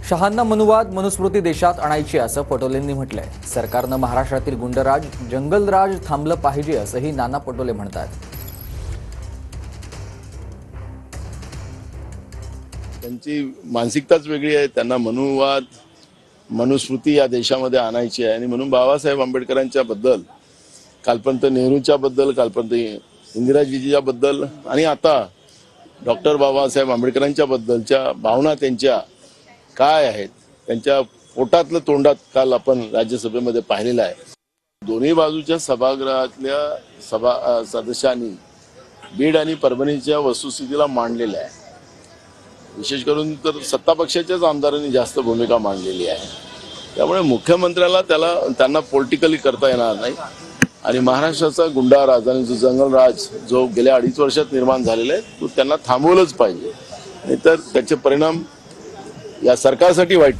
शहांना मनुवाद मनुस्मृती देशात आणायची असं पटोलेंनी म्हटलंय। सरकारनं महाराष्ट्रातील गुंडराज जंगलराज थांबलं पाहिजे असंही नाना पटोले म्हणतात। त्यांची मानसिकताच वेगळी आहे। त्यांना मनुवाद मनुस्मृती या देशामध्ये आणायची आहे आणि म्हणून बाबासाहेब आंबेडकरांच्या बद्दल, कालपर्यंत नेहरूंच्या बद्दल, कालपर्यंत इंदिराजीच्या बद्दल आणि आता डॉक्टर बाबासाहेब आंबेडकरांच्या बद्दलच्या भावना त्यांच्या काय आहेत, त्यांच्या पोटातलं तोंडात काल आपण राज्यसभेमध्ये पाहिलेलं आहे। दोन्ही बाजूच्या सभागृहातल्या सदस्यांनी बीड आणि परभणीच्या वस्तुस्थितीला मांडलेलं आहे। विशेष करून तर सत्ता पक्षाच्याच आमदारांनी जास्त भूमिका मांडलेली आहे। त्यामुळे मुख्यमंत्र्याला त्यांना पॉलिटिकली करता येणार नाही आणि महाराष्ट्राचा गुंडाराज आणि जो जंगलराज जो गेल्या 2.5 वर्षात निर्माण झालेला आहे तो त्यांना थांबवलंच पाहिजे, नाहीतर त्याचे परिणाम या सरकारसाठी वाईट